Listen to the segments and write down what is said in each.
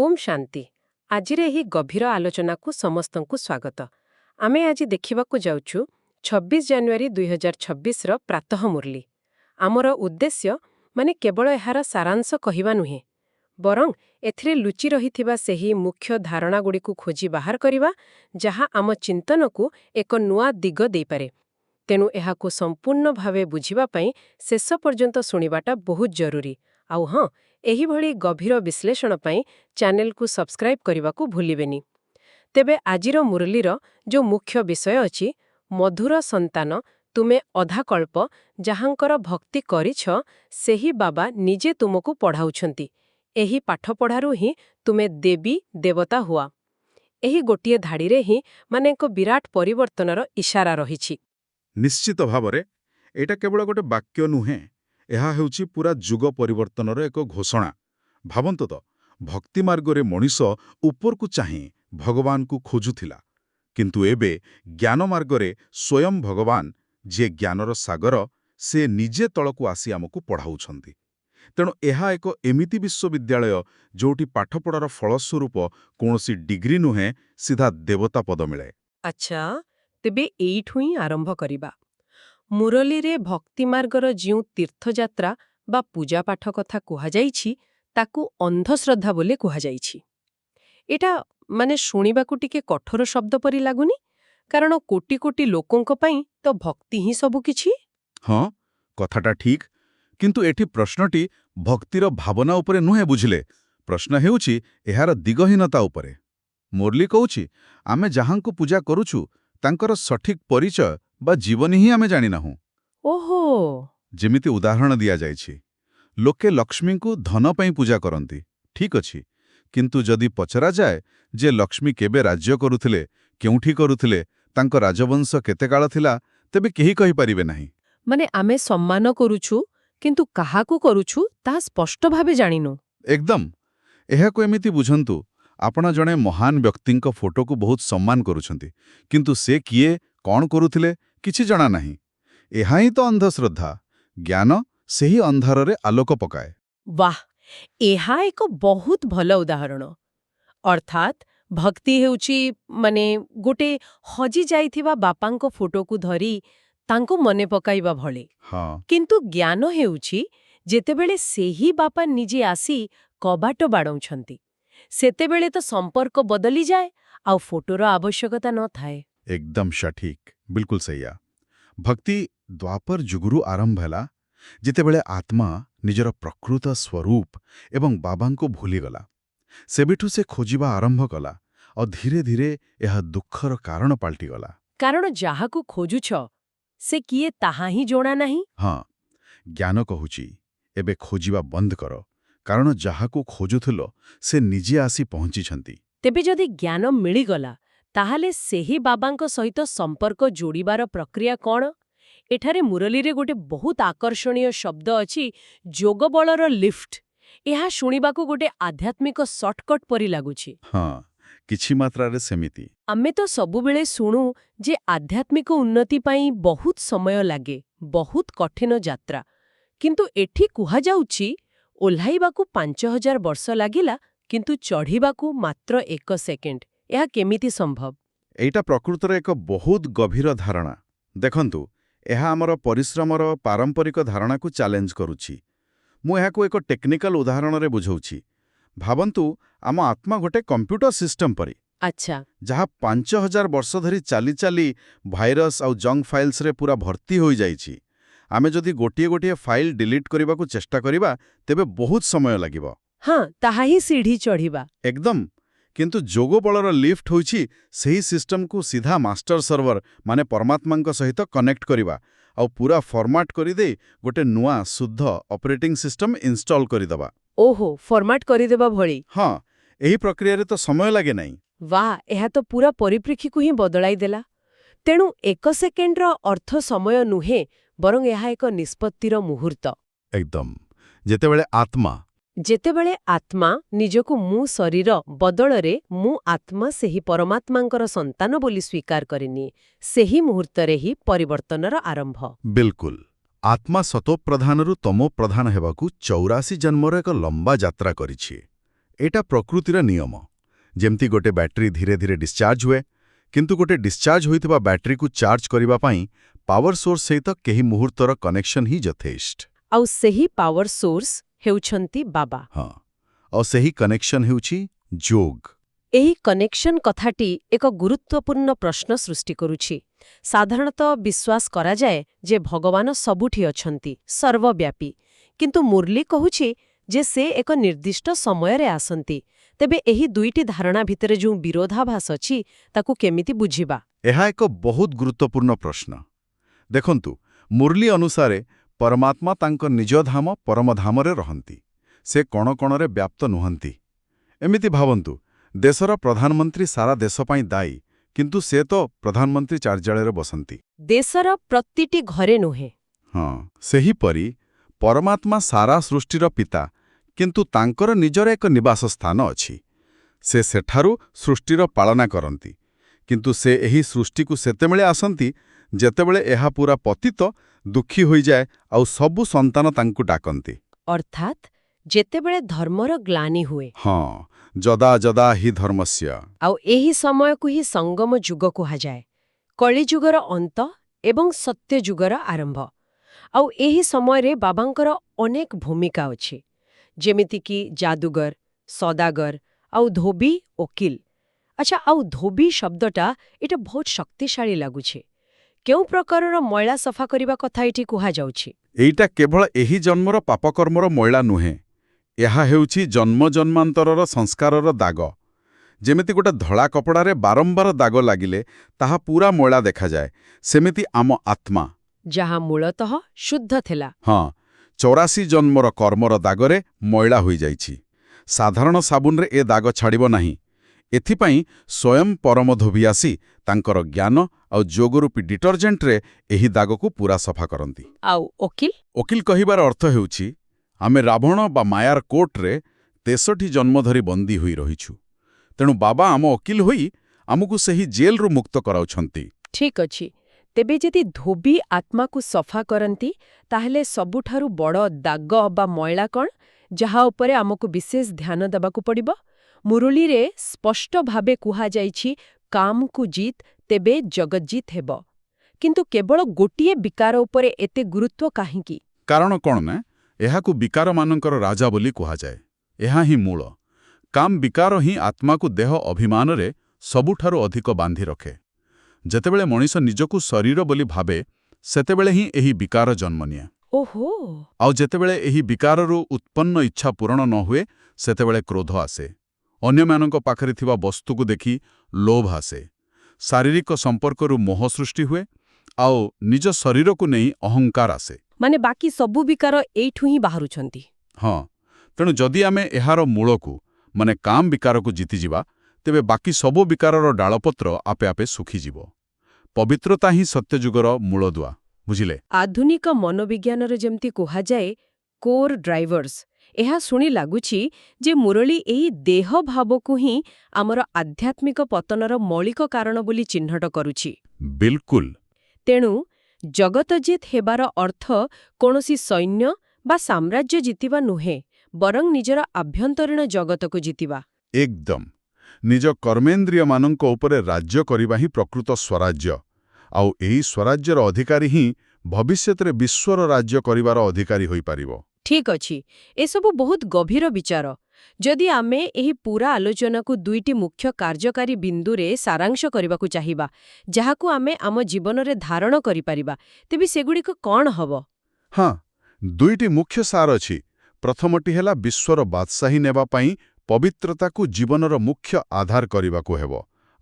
ओम शांति। आजिरे ही गभीर आलोचनाकु समस्तंकु स्वागत। आमे आज देखिबाकु जाउछु 26 जनवरी 2026 रो प्रातः मुरली। आमर उद्देश्य माने केवल एहार सारांश कहिबा नुहे, बरं एथिरे लुचि रहिथिबा सेही मुख्य धारणागुड़िकु खोजी बाहर करिबा जहा आम चिंतनकु एक नुआ दिग देई पारे। तेनु एहाकु संपूर्ण भावे बुझिबा पई शेष पर्यंत सुनिबाटा बहुत जरूरी। आउ हां, एही भली गभीर विश्लेषण पई चैनल को सब्सक्राइब करने भूलिबेनी। तेबे आजिर मुरलीर जो मुख्य विषय अछि, मधुर संतान तुमे अधाकल्प जहांकर भक्ति करिछ सेही बाबा निजे तुमको पढ़ाउछंती। एही पाठ पढ़ारु ही तुमे देवी देवता हुआ। एही गोटिए धाड़ीरे ही माने एक विराट परिवर्तनर इशारा रहिछि। निश्चित भावरे एटा केवल गोटे वाक्य नुहे, एहा हेउछि पूरा जुग परिवर्तनर एक घोषणा। भाबंतो तो भक्ति मार्गरे मनीष उपरकू चाहि भगवान को खोजुथिला, किंतु एबे ज्ञान मार्गरे स्वयं भगवान जे ज्ञानर सागर से निजे तळकू आसी आमको पढ़ाउछंती। तेणु एहा एक एमिति विश्वविद्यालय जोटी पाठपढ़ार फलस्वरूप कौनसी डिग्री नुहे, सीधा देवता पद मिले। अच्छा, तेबे एइठु ही आरंभ करिबा। मुरली रे भक्ति मार्गर जिउ तीर्थयात्रा बा पूजा पाठ कथा कुहा जाइछि ताकू अंधश्रद्धा बोले कुहा जाइछि। एटा माने शुणिबाकू टिके कठोर शब्द परि लागुनी, कारण कोटी कोटी लोकंक पई तो भक्ति ही सबु किछि। हाँ, कथाटा ठीक, किंतु एठी प्रश्नटी भक्तिर भावना उपरे नुहे बुझिले, प्रश्न हेउछि एहार दिगहीनता उपरे। मुरली कहूछि आमे जहांको पूजा करूछु तांकर सठिक परिचय बा जीवन ही आमे जानि नाहु। ओहो, जेमिति उदाहरण दिया जाइछि, लोके लक्ष्मी को धन पई पूजा करंती, ठीक अछि, किंतु जदि पचरा जाए जे लक्ष्मी केबे राज्य करुथिले, केउठी करुथिले, तांको राजवंश केते काल थिला, तेबे केही कहि परिबे नाही। माने आमे सम्मान करूछु किंतु काहाकू करूछु ता स्पष्ट भावे जानिनु। एकदम एहाको एमिति बुझंतु, आपण जणे महान व्यक्तिंक फोटो को बहुत सम्मान करूछंती, किंतु से किए कौन करुथिले किछि जणा नाही। एहा ही तो अंधश्रद्धा। ज्ञान सेही अंधाରରେ आलोक पकाए। वाह, एहा एक बहुत भल उदाहरण। अर्थात भक्ति हेउची माने गोटे हजी जाइथिबा बापांको फोटो को धरी तांको मने पकाइबा भले। हाँ, किंतु ज्ञान हेउची जेतेबेले सेही बापा निजे आसी कबाट बाड़ौछंती, सेतेबेले तो संपर्क बदली जाए आउ फोटोर आवश्यकता न थाए। एकदम सठिक, बिल्कुल सैया। भक्ति द्वापर जुगुरु आरंभ हैला, जेतेबेले आत्मा निजर प्रकृत स्वरूप एवं बाबांको भूलीगला। सेबिठु से खोजिबा आरंभ कला और धीरे धीरे यह दुखर कारण पाल्टिगला। कारण जाहाकू खोजुछ से किए ताहा ही जोड़ा नहीं। हाँ, ज्ञान कहुची एबे खोजिबा बंद करो, कारण जाहाकू खोजुथुलो से निजे आसी पहुंचीछंती। तेबे जदि ज्ञान मिलिगला ताहाले सेही बाबांक सहित संपर्क जोड़िबार प्रक्रिया कौन? एठारे मुरली रे गोटे बहुत आकर्षणीय शब्द अछि, जोगबलर लिफ्ट। एहा शुणिबाकू गोटे आध्यात्मिक शॉर्टकट परि लागुछि। हाँ, किछि मात्रारे सेमिति। आमे तो सबुबेले शुणु जे आध्यात्मिक उन्नति पाई बहुत समय लागे, बहुत कठिन यात्रा, किंतु एठी कुहा जाउछि ओल्हाइबाकू 5000 वर्ष लागिला किंतु चढ़िबाकू मात्र 1 सेकेंड। एहा केमिति संभव? एटा प्रकृतर एक बहुत गभीर धारणा। देखंतु, एहा आमर परिश्रमर पारंपरिक धारणा को चैलेंज करुछि। मु एहाको एक टेक्निकल उदाहरण रे बुझौछि। भाबंतु आम आत्मा गोटे कंप्यूटर सिस्टम परि, अच्छा, जहा 5000 वर्ष धरी चाली चाली भाइरस आउ जंक फाइल्स रे पूरा भर्ती होई जाइछि। आमे जदि गोटिए गोटिए फाइल डिलीट करबाकू चेष्टा करिबा तेबे बहुत समय लागिबो। हाँ, ताहा ही सीढ़ी चढ़िबा। एकदम, किंतु जोगबलर लिफ्ट होइछि सेही सिस्टम को सीधा मास्टर सर्वर माने परमात्मांक सहित कनेक्ट करिबा आउ पूरा फॉर्मेट करि दे गोटे नुआ शुद्ध ऑपरेटिंग सिस्टम इंस्टॉल करिदबा। ओहो, फॉर्मेट करिदेबा भଳି। हाँ, एही प्रक्रिया रे तो समय लागे नाही। वाह, एहा तो पूरा परिप्रेक्षीकु ही बदलाई देला। तेणु 1 सेकेंडर अर्थ समय नुहे, बरं एहा एक निष्पत्तिर मुहूर्त। एकदम, जेतेबेले आत्मा निजको मु शरीर बदଳରେ मु आत्मा सेही परमात्मांकर संतान बोली स्वीकार करेनी, सेही मुहूर्तरे ही परिवर्तनर आरंभ। बिल्कुल, आत्मा सतो प्रधानरु तमो प्रधान हेबाकू 84 जन्मर एक लंबा यात्रा करिछि। ଏଟା ପ୍ରକୃତିର ନିୟମ। ଯେମିତି ଗୋଟେ ବ୍ୟାଟେରୀ ଧୀରେ ଧୀରେ ଡିସ୍ଚାର୍ଜ ହୁଏ, କିନ୍ତୁ ଗୋଟେ ଡିସ୍ଚାର୍ଜ ହୋଇଥିବା ବ୍ୟାଟେରୀକୁ ଚାର୍ଜ କରିବା ପାଇଁ ପାୱାର ସୋର୍ସ ସହିତ କେହି ମୁହୂର୍ତ୍ତର କନେକ୍ସନ ହିଁ ଯଥେଷ୍ଟ। ଆଉ ସେହି ପାୱାର ସୋର୍ସ ହେଉଛନ୍ତି ବାବା। ହଁ, ଆଉ ସେହି କନେକ୍ସନ ହେଉଛି ଯୋଗ। ଏହି କନେକ୍ସନ କଥାଟି ଏକ ଗୁରୁତ୍ୱପୂର୍ଣ୍ଣ ପ୍ରଶ୍ନ ସୃଷ୍ଟି କରୁଛି। ସାଧାରଣତଃ ବିଶ୍ୱାସ କରାଯାଏ ଯେ ଭଗବାନ ସବୁଠି ଅଛନ୍ତି, ସର୍ବବ୍ୟାପୀ। କିନ୍ତୁ ମୁରଲୀ କହୁଛି ଯେ ସେ ଏକ ନିର୍ଦ୍ଦିଷ୍ଟ ସମୟରେ ଆସନ୍ତି। ତେବେ ଏହି ଦୁଇଟି ଧାରଣା ଭିତରେ ଯେଉଁ ବିରୋଧାଭାସ ଅଛି ତାକୁ କେମିତି ବୁଝିବା? ଏହା ଏକ ବହୁତ ଗୁରୁତ୍ୱପୂର୍ଣ୍ଣ ପ୍ରଶ୍ନ। ଦେଖନ୍ତୁ, ମୁରଲୀ ଅନୁସାରେ ପରମାତ୍ମା ତାଙ୍କ ନିଜ ଧାମ ପରମଧାମରେ ରହନ୍ତି। ସେ କଣକଣରେ ବ୍ୟାପ୍ତ ନୁହନ୍ତି। ଏମିତି ଭାବନ୍ତୁ, ଦେଶର ପ୍ରଧାନମନ୍ତ୍ରୀ ସାରା ଦେଶ ପାଇଁ ଦାୟୀ, କିନ୍ତୁ ସେ ତ ପ୍ରଧାନମନ୍ତ୍ରୀ କାର୍ଯ୍ୟାଳୟରେ ବସନ୍ତି। ଦେଶର ପ୍ରତିଟି ଘରେ ନୁହେଁ। ହଁ, ସେହିପରି ପରମାତ୍ମା ସାରା ସୃଷ୍ଟିର ପିତା, କିନ୍ତୁ ତାଙ୍କର ନିଜର ଏକ ନିବାସ ସ୍ଥାନ ଅଛି। ସେ ସେଠାରୁ ସୃଷ୍ଟିର ପାଳନା କରନ୍ତି। କିନ୍ତୁ ସେ ଏହି ସୃଷ୍ଟିକୁ ସେତେବେଳେ ଆସନ୍ତି ଯେତେବେଳେ ଏହା ପୁରା ପତିତ, ଦୁଃଖୀ ହୋଇଯାଏ ଆଉ ସବୁ ସନ୍ତାନ ତାଙ୍କୁ ଡାକନ୍ତି। ଅର୍ଥାତ୍ ଯେତେବେଳେ ଧର୍ମର ଗ୍ଲାନି ହୁଏ। ହଁ, ଯଦା ଯଦା ହି ଧର୍ମସ୍ୟ। ଆଉ ଏହି ସମୟକୁ ହିଁ ସଙ୍ଗମ ଯୁଗ କୁହାଯାଏ। କଳିଯୁଗର ଅନ୍ତ ଏବଂ ସତ୍ୟଯୁଗର ଆରମ୍ଭ। ଆଉ ଏହି ସମୟରେ ବାବାଙ୍କର ଅନେକ ଭୂମିକା ଅଛି, ଯେମିତିକି ଯାଦୁଗର, ସଦାଗର ଆଉ ଧୋବି ଓକିଲ। ଆଚ୍ଛା, ଆଉ ଧୋବି ଶବ୍ଦଟା ଏଇଟା ବହୁତ ଶକ୍ତିଶାଳୀ ଲାଗୁଛି। କେଉଁ ପ୍ରକାରର ମଇଳା ସଫା କରିବା କଥା ଏଠି କୁହାଯାଉଛି? ଏଇଟା କେବଳ ଏହି ଜନ୍ମର ପାପକର୍ମର ମଇଳା ନୁହେଁ। ଏହା ହେଉଛି ଜନ୍ମ ଜନ୍ମାନ୍ତରର ସଂସ୍କାରର ଦାଗ। ଯେମିତି ଗୋଟେ ଧଳା କପଡ଼ାରେ ବାରମ୍ବାର ଦାଗ ଲାଗିଲେ ତାହା ପୁରା ମଇଳା ଦେଖାଯାଏ, ସେମିତି ଆମ ଆତ୍ମା, ଯାହା ମୂଳତଃ ଶୁଦ୍ଧ ଥିଲା, ହଁ, 84 ଜନ୍ମର କର୍ମର ଦାଗରେ ମଇଳା ହୋଇଯାଇଛି। ସାଧାରଣ ସାବୁନରେ ଏ ଦାଗ ଛାଡ଼ିବ ନାହିଁ। ଏଥିପାଇଁ ସ୍ୱୟଂ ପରମ ଧୋବି ଆସି ତାଙ୍କର ଜ୍ଞାନ ଆଉ ଯୋଗରୂପୀ ଡିଟର୍ଜେଣ୍ଟରେ ଏହି ଦାଗକୁ ପୁରା ସଫା କରନ୍ତି। ଆଉ ଓକିଲ? ଓକିଲ କହିବାର ଅର୍ଥ ହେଉଛି, ଆମେ ରାବଣ ବା ମାୟାର କୋର୍ଟରେ 63 ଜନ୍ମ ଧରି ବନ୍ଦୀ ହୋଇ ରହିଛୁ। ତେଣୁ ବାବା ଆମ ଓକିଲ ହୋଇ ଆମକୁ ସେହି ଜେଲରୁ ମୁକ୍ତ କରାଉଛନ୍ତି। ଠିକ୍ ଅଛି। ତେବେ ଯଦି ଧୋବି ଆତ୍ମାକୁ ସଫା କରନ୍ତି, ତାହେଲେ ସବୁଠାରୁ ବଡ଼ ଦାଗ ବା ମଇଳା କ'ଣ, ଯାହା ଉପରେ ଆମକୁ ବିଶେଷ ଧ୍ୟାନ ଦେବାକୁ ପଡ଼ିବ? ମୁରଲୀରେ ସ୍ପଷ୍ଟ ଭାବେ କୁହାଯାଇଛି, କାମକୁ ଜିତ୍ ତେବେ ଜଗଜ୍ଜିତ ହେବ। କିନ୍ତୁ କେବଳ ଗୋଟିଏ ବିକାର ଉପରେ ଏତେ ଗୁରୁତ୍ୱ କାହିଁକି? କାରଣ କ'ଣ ନା, ଏହାକୁ ବିକାରମାନଙ୍କର ରାଜା ବୋଲି କୁହାଯାଏ। ଏହା ହିଁ ମୂଳ। କାମ ବିକାର ହିଁ ଆତ୍ମାକୁ ଦେହ ଅଭିମାନରେ ସବୁଠାରୁ ଅଧିକ ବାନ୍ଧି ରଖେ। ଯେତେବେଳେ ମଣିଷ ନିଜକୁ ଶରୀର ବୋଲି ଭାବେ, ସେତେବେଳେ ହିଁ ଏହି ବିକାର ଜନ୍ମ ନିଏ। ଓହୋ! ଆଉ ଯେତେବେଳେ ଏହି ବିକାରରୁ ଉତ୍ପନ୍ନ ଇଚ୍ଛା ପୂରଣ ନ ହୁଏ, ସେତେବେଳେ କ୍ରୋଧ ଆସେ। ଅନ୍ୟମାନଙ୍କ ପାଖରେ ଥିବା ବସ୍ତୁକୁ ଦେଖି ଲୋଭ ଆସେ। ଶାରୀରିକ ସମ୍ପର୍କରୁ ମୋହ ସୃଷ୍ଟି ହୁଏ, ଆଉ ନିଜ ଶରୀରକୁ ନେଇ ଅହଙ୍କାର ଆସେ। ମାନେ ବାକି ସବୁ ବିକାର ଏଇଠୁ ହିଁ ବାହାରୁଛନ୍ତି। ହଁ, ତେଣୁ ଯଦି ଆମେ ଏହାର ମୂଳକୁ, ମାନେ କାମ ବିକାରକୁ ଜିତିଯିବା, ତେବେ ବାକି ସବୁ ବିକାରର ଡାଳପତ୍ର ଆପେ ଆପେ ଶୁଖିଯିବ। ପବିତ୍ରତା ହିଁ ସତ୍ୟଯୁଗର ମୂଳଦୁଆ, ବୁଝିଲେ? ଆଧୁନିକ ମନୋବିଜ୍ଞାନରେ ଯେମିତି କୁହାଯାଏ, କୋର୍ ଡ୍ରାଇଭର୍ସ, ଏହା ଶୁଣି ଲାଗୁଛି ଯେ ମୁରଳୀ ଏହି ଦେହ ଭାବକୁ ହିଁ ଆମର ଆଧ୍ୟାତ୍ମିକ ପତନର ମୌଳିକ କାରଣ ବୋଲି ଚିହ୍ନଟ କରୁଛି। ବିଲକୁଲ। ତେଣୁ ଜଗତଜିତ୍ ହେବାର ଅର୍ଥ କୌଣସି ସୈନ୍ୟ ବା ସାମ୍ରାଜ୍ୟ ଜିତିବା ନୁହେଁ, ବରଂ ନିଜର ଆଭ୍ୟନ୍ତରୀଣ ଜଗତକୁ ଜିତିବା। ଏକଦମ। ନିଜ କର୍ମେନ୍ଦ୍ରିୟମାନଙ୍କ ଉପରେ ରାଜ୍ୟ କରିବା ହିଁ ପ୍ରକୃତ ସ୍ୱରାଜ୍ୟ। ଆଉ ଏହି ସ୍ୱରାଜ୍ୟର ଅଧିକାରୀ ହିଁ ଭବିଷ୍ୟତରେ ବିଶ୍ୱର ରାଜ୍ୟ କରିବାର ଅଧିକାରୀ ହୋଇପାରିବ। ଠିକ୍ ଅଛି। ଏସବୁ ବହୁତ ଗଭୀର ବିଚାର। ଯଦି ଆମେ ଏହି ପୂରା ଆଲୋଚନାକୁ ଦୁଇଟି ମୁଖ୍ୟ କାର୍ଯ୍ୟକାରୀ ବିନ୍ଦୁରେ ସାରାଂଶ କରିବାକୁ ଚାହିଁବା, ଯାହାକୁ ଆମେ ଆମ ଜୀବନରେ ଧାରଣ କରିପାରିବା, ତେବେ ସେଗୁଡ଼ିକ କ'ଣ ହେବ? ହଁ, ଦୁଇଟି ମୁଖ୍ୟ ସାର ଅଛି। ପ୍ରଥମଟି ହେଲା ବିଶ୍ୱର ବାଦଶାହୀ ନେବା ପାଇଁ ପବିତ୍ରତାକୁ ଜୀବନର ମୁଖ୍ୟ ଆଧାର କରିବାକୁ ହେବ।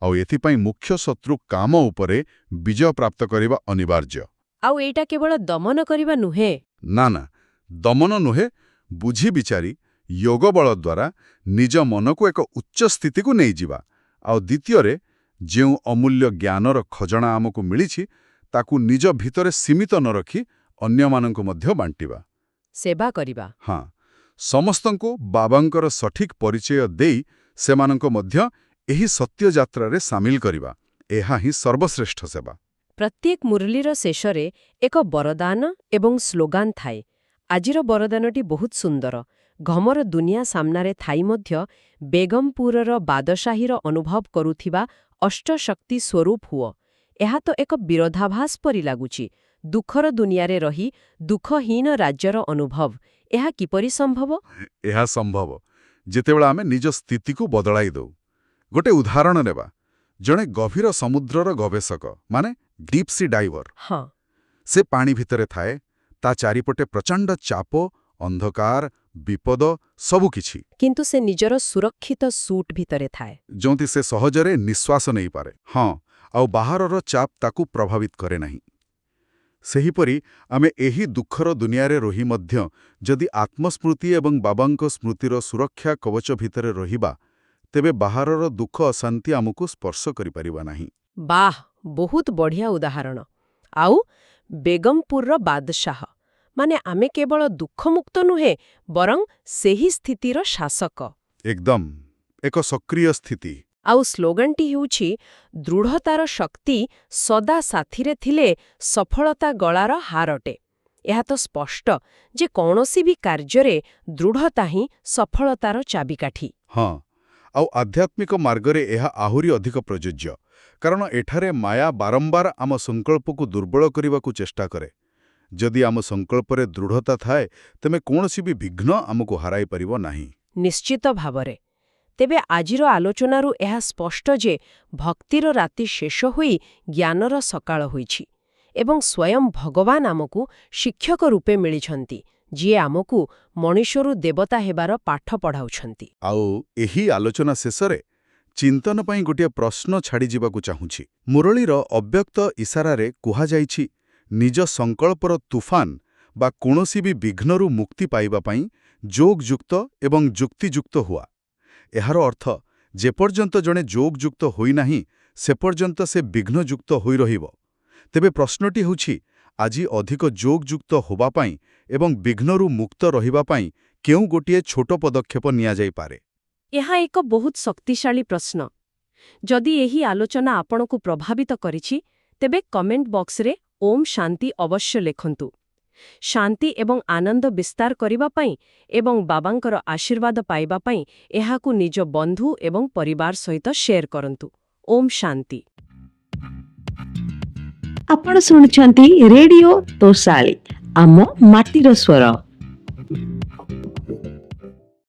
ଆଉ ଏଥିପାଇଁ ମୁଖ୍ୟ ଶତ୍ରୁ କାମ ଉପରେ ବିଜୟ ପ୍ରାପ୍ତ କରିବା ଅନିବାର୍ଯ୍ୟ। ଆଉ ଏଇଟା କେବଳ ଦମନ କରିବା ନୁହେଁ। ନା ନା, ଦମନ ନୁହେଁ, ବୁଝି ବିଚାରି ଯୋଗ ବଳ ଦ୍ୱାରା ନିଜ ମନକୁ ଏକ ଉଚ୍ଚ ସ୍ଥିତିକୁ ନେଇଯିବା। ଆଉ ଦ୍ୱିତୀୟରେ, ଯେଉଁ ଅମୂଲ୍ୟ ଜ୍ଞାନର ଖଜଣା ଆମକୁ ମିଳିଛି, ତାକୁ ନିଜ ଭିତରେ ସୀମିତ ନ ରଖି ଅନ୍ୟମାନଙ୍କୁ ମଧ୍ୟ ବାଣ୍ଟିବା। ସେବା କରିବା। ହଁ, ସମସ୍ତଙ୍କୁ ବାବାଙ୍କର ସଠିକ୍ ପରିଚୟ ଦେଇ ସେମାନଙ୍କ ମଧ୍ୟ ଏହି ସତ୍ୟଯାତ୍ରାରେ ସାମିଲ କରିବା। ଏହା ହିଁ ସର୍ବଶ୍ରେଷ୍ଠ ସେବା। ପ୍ରତ୍ୟେକ ମୁରଲୀର ଶେଷରେ ଏକ ବରଦାନ ଏବଂ ସ୍ଲୋଗାନ ଥାଏ। ଆଜିର ବରଦାନଟି ବହୁତ ସୁନ୍ଦର। ଘମର ଦୁନିଆ ସାମ୍ନାରେ ଥାଇ ମଧ୍ୟ ବେଗମପୁରର ବାଦଶାହୀର ଅନୁଭବ କରୁଥିବା ଅଷ୍ଟଶକ୍ତି ସ୍ୱରୂପ ହୁଅ। ଏହା ତ ଏକ ବିରୋଧାଭାସ ପରି ଲାଗୁଛି। ଦୁଃଖର ଦୁନିଆରେ ରହି ଦୁଃଖହୀନ ରାଜ୍ୟର ଅନୁଭବ, ଏହା କିପରି ସମ୍ଭବ? ଏହା ସମ୍ଭବ ଯେତେବେଳେ ଆମେ ନିଜ ସ୍ଥିତିକୁ ବଦଳାଇ ଦେଉ। ଗୋଟେ ଉଦାହରଣ ନେବା। ଜଣେ ଗଭୀର ସମୁଦ୍ରର ଗବେଷକ ମାନେ ଡିପ୍ ସି ଡାଇଭର, ହଁ, ସେ ପାଣି ଭିତରେ ଥାଏ, ତା ଚାରିପଟେ ପ୍ରଚଣ୍ଡ ଚାପ, ଅନ୍ଧକାର, ବିପଦ ସବୁକିଛି, କିନ୍ତୁ ସେ ନିଜର ସୁରକ୍ଷିତ ସୁଟ୍ ଭିତରେ ଥାଏ। ଯେଉଁଠି ସେ ସହଜରେ ନିଶ୍ୱାସ ନେଇପାରେ। ହଁ, ଆଉ ବାହାରର ଚାପ ତାକୁ ପ୍ରଭାବିତ କରେ ନାହିଁ। ସେହିପରି ଆମେ ଏହି ଦୁଃଖର ଦୁନିଆରେ ରହି ମଧ୍ୟ ଯଦି ଆତ୍ମସ୍ମୃତି ଏବଂ ବାବାଙ୍କ ସ୍ମୃତିର ସୁରକ୍ଷା କବଚ ଭିତରେ ରହିବା, ତେବେ ବାହାରର ଦୁଃଖ ଅଶାନ୍ତି ଆମକୁ ସ୍ପର୍ଶ କରିପାରିବା ନାହିଁ। ବାଃ, ବହୁତ ବଢ଼ିଆ ଉଦାହରଣ। ଆଉ ବେଗମପୁରର ବାଦଶାହ, ମାନେ ଆମେ କେବଳ ଦୁଃଖମୁକ୍ତ ନୁହେଁ, ବରଂ ସେହି ସ୍ଥିତିର ଶାସକ। ଏକଦମ ଏକ ସକ୍ରିୟ ସ୍ଥିତି। ଆଉ ସ୍ଲୋଗାନଟି ହେଉଛି, ଦୃଢ଼ତାର ଶକ୍ତି ସଦା ସାଥିରେ ଥିଲେ ସଫଳତା ଗଳାର ହାରଟେ। ଏହା ତ ସ୍ପଷ୍ଟ ଯେ କୌଣସି ବି କାର୍ଯ୍ୟରେ ଦୃଢ଼ତା ହିଁ ସଫଳତାର ଚାବିକାଠି। ହଁ, ଆଉ ଆଧ୍ୟାତ୍ମିକ ମାର୍ଗରେ ଏହା ଆହୁରି ଅଧିକ ପ୍ରଯୁଜ୍ୟ, କାରଣ ଏଠାରେ ମାୟା ବାରମ୍ବାର ଆମ ସଂକଳ୍ପକୁ ଦୁର୍ବଳ କରିବାକୁ ଚେଷ୍ଟା କରେ। ଯଦି ଆମ ସଂକଳ୍ପରେ ଦୃଢ଼ତା ଥାଏ, ତେବେ କୌଣସି ବି ବିଘ୍ନ ଆମକୁ ହରାଇ ପାରିବ ନାହିଁ। ନିଶ୍ଚିତ ଭାବରେ। ତେବେ ଆଜିର ଆଲୋଚନାରୁ ଏହା ସ୍ପଷ୍ଟ ଯେ ଭକ୍ତିର ରାତି ଶେଷ ହୋଇ ଜ୍ଞାନର ସକାଳ ହୋଇଛି ଏବଂ ସ୍ୱୟଂ ଭଗବାନ ଆମକୁ ଶିକ୍ଷକ ରୂପେ ମିଳିଛନ୍ତି, ଯିଏ ଆମକୁ ମଣିଷରୁ ଦେବତା ହେବାର ପାଠ ପଢ଼ାଉଛନ୍ତି। ଆଉ ଏହି ଆଲୋଚନା ଶେଷରେ ଚିନ୍ତନ ପାଇଁ ଗୋଟିଏ ପ୍ରଶ୍ନ ଛାଡ଼ିଯିବାକୁ ଚାହୁଁଛି। ମୁରଳୀର ଅବ୍ୟକ୍ତ ଇସାରାରେ କୁହାଯାଇଛି, ନିଜ ସଂକଳ୍ପର ତୁଫାନ ବା କୌଣସି ବି ବିଘ୍ନରୁ ମୁକ୍ତି ପାଇବା ପାଇଁ ଯୋଗଯୁକ୍ତ ଏବଂ ଯୁକ୍ତିଯୁକ୍ତ ହୁଅ। ଏହାର ଅର୍ଥ, ଯେପର୍ଯ୍ୟନ୍ତ ଜଣେ ଯୋଗଯୁକ୍ତ ହୋଇନାହିଁ, ସେପର୍ଯ୍ୟନ୍ତ ସେ ବିଘ୍ନଯୁକ୍ତ ହୋଇ ରହିବ। ତେବେ ପ୍ରଶ୍ନଟି ହେଉଛି, ଆଜି ଅଧିକ ଯୋଗଯୁକ୍ତ ହେବା ପାଇଁ ଏବଂ ବିଘ୍ନରୁ ମୁକ୍ତ ରହିବା ପାଇଁ କେଉଁ ଗୋଟିଏ ଛୋଟ ପଦକ୍ଷେପ ନିଆଯାଇପାରେ? ଏହା ଏକ ବହୁତ ଶକ୍ତିଶାଳୀ ପ୍ରଶ୍ନ। ଯଦି ଏହି ଆଲୋଚନା ଆପଣଙ୍କୁ ପ୍ରଭାବିତ କରିଛି, ତେବେ କମେଣ୍ଟ ବକ୍ସରେ ଓମ୍ ଶାନ୍ତି ଅବଶ୍ୟ ଲେଖନ୍ତୁ। ଶାନ୍ତି ଏବଂ ଆନନ୍ଦ ବିସ୍ତାର କରିବା ପାଇଁ ଏବଂ ବାବାଙ୍କର ଆଶୀର୍ବାଦ ପାଇବା ପାଇଁ ଏହାକୁ ନିଜ ବନ୍ଧୁ ଏବଂ ପରିବାର ସହିତ ସେୟାର କରନ୍ତୁ। ଓମ୍ ଶାନ୍ତି। ଆପଣ ଶୁଣୁଛନ୍ତି ରେଡିଓ ତୋଷାଳୀ, ଆମ ମାଟିର ସ୍ୱର।